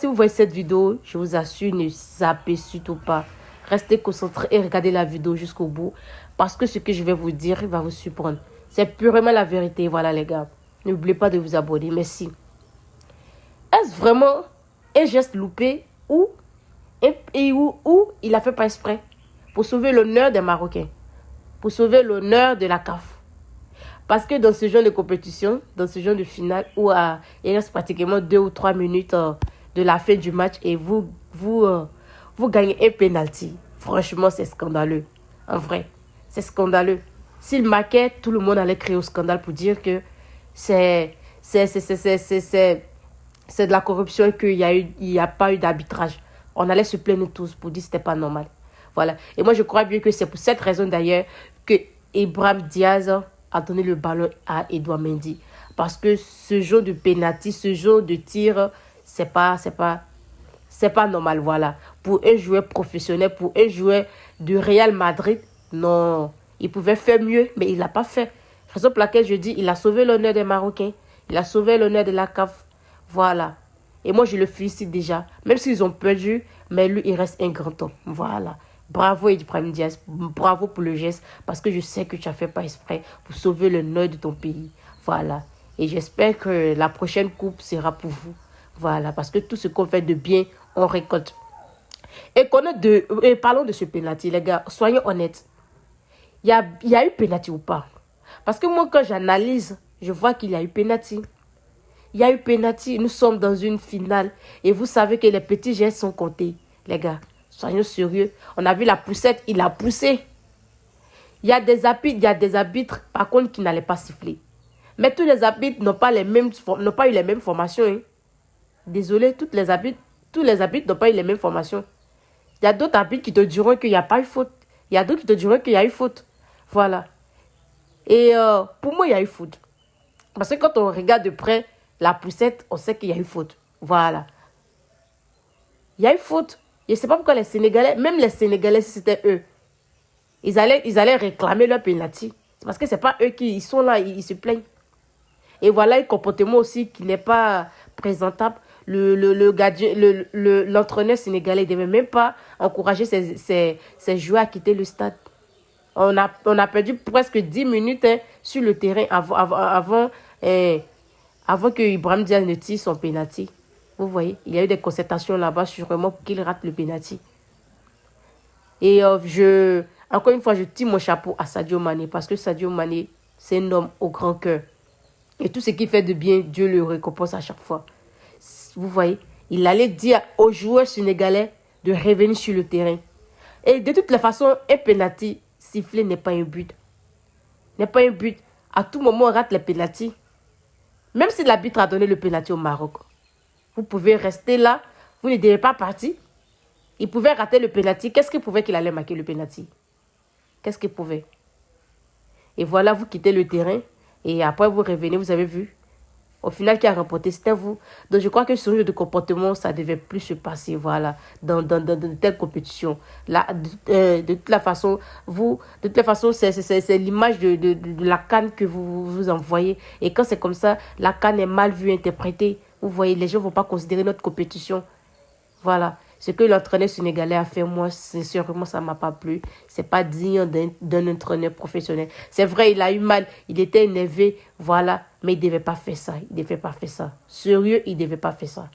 Si vous voyez cette vidéo, je vous assure, ne zappez surtout pas. Restez concentrés et regardez la vidéo jusqu'au bout. Parce que ce que je vais vous dire, il va vous surprendre. C'est purement la vérité. Voilà les gars. N'oubliez pas de vous abonner. Merci. Est-ce vraiment un geste loupé ou il a fait pas exprès pour sauver l'honneur des Marocains, pour sauver l'honneur de la CAF? Parce que dans ce genre de compétition, dans ce genre de finale où il reste pratiquement 2 ou 3 minutes de la fin du match et vous gagnez un penalty. Franchement, c'est scandaleux. En vrai, c'est scandaleux. S'il marquait, tout le monde allait créer au scandale pour dire que c'est de la corruption et qu'il n'y a pas eu d'arbitrage. On allait se plaindre tous pour dire que ce n'était pas normal. Voilà. Et moi, je crois bien que c'est pour cette raison d'ailleurs que Ibrahim Diaz a donné le ballon à Edouard Mendy. Parce que ce genre de penalty, ce genre de tir, c'est pas normal, voilà. Pour un joueur professionnel, pour un joueur de Real Madrid, non. Il pouvait faire mieux, mais il l'a pas fait. Raison pour laquelle je dis, il a sauvé l'honneur des Marocains. Il a sauvé l'honneur de la CAF. Voilà. Et moi, je le félicite déjà. Même s'ils ont perdu, mais lui, il reste un grand homme. Voilà. Bravo Ibrahim Diaz. Bravo pour le geste. Parce que je sais que tu as fait pas exprès pour sauver l'honneur de ton pays. Voilà. Et j'espère que la prochaine coupe sera pour vous. Voilà. Parce que tout ce qu'on fait de bien, on récolte. Et parlons de ce penalty, les gars. Soyons honnêtes. Il y a eu penalty ou pas? Parce que moi, quand j'analyse, je vois qu'il y a eu penalty. Il y a eu penalty. Nous sommes dans une finale. Et vous savez que les petits gestes sont comptés. Les gars, soyons sérieux. On a vu la poussette. Il a poussé. Il y a des arbitres, par contre, qui n'allaient pas siffler. Mais tous les arbitres n'ont pas eu les mêmes formations. Hein. Désolé, tous les arbitres n'ont pas eu les mêmes formations. Il y a d'autres arbitres qui te diront qu'il n'y a pas eu faute. Il y a d'autres qui te diront qu'il y a eu faute. Voilà. Et pour moi, il y a eu faute. Parce que quand on regarde de près la poussette, on sait qu'il y a eu faute. Voilà. Il y a eu faute. Je ne sais pas pourquoi les Sénégalais, même les Sénégalais, si c'était eux, ils allaient réclamer leur penalty. C'est parce que ce n'est pas eux qui sont là, ils se plaignent. Et voilà un comportement aussi qui n'est pas présentable. L'entraîneur sénégalais ne devait même pas encourager ses joueurs à quitter le stade. On a perdu presque 10 minutes sur le terrain avant que Ibrahim Diaz ne tire son penalty. Vous voyez, il y a eu des concertations là-bas sûrement pour qu'il rate le penalty. Et encore une fois, je tire mon chapeau à Sadio Mané parce que Sadio Mané, c'est un homme au grand cœur. Et tout ce qu'il fait de bien, Dieu le récompense à chaque fois. Vous voyez, il allait dire aux joueurs sénégalais de revenir sur le terrain. Et de toutes les façons, un penalty sifflé n'est pas un but. N'est pas un but. À tout moment, on rate les penalty. Même si l'arbitre a donné le penalty au Maroc, vous pouvez rester là. Vous ne devez pas partir. Il pouvait rater le penalty. Qu'est-ce qu'il pouvait qu'il allait marquer le penalty? Qu'est-ce qu'il pouvait? Et voilà, vous quittez le terrain. Et après, vous revenez, vous avez vu. Au final, qui a remporté, c'était vous. Donc, je crois que ce genre de comportement, ça ne devait plus se passer, voilà, dans de telles compétitions. Là, de toute la façon, c'est l'image de la CAN que vous envoyez. Et quand c'est comme ça, la CAN est mal vue, interprétée. Vous voyez, les gens ne vont pas considérer notre compétition. Voilà. Ce que l'entraîneur sénégalais a fait, moi, sincèrement, ça ne m'a pas plu. Ce n'est pas digne d'un entraîneur professionnel. C'est vrai, il a eu mal. Il était énervé. Voilà. Mais il ne devait pas faire ça. Il ne devait pas faire ça. Sérieux, il ne devait pas faire ça.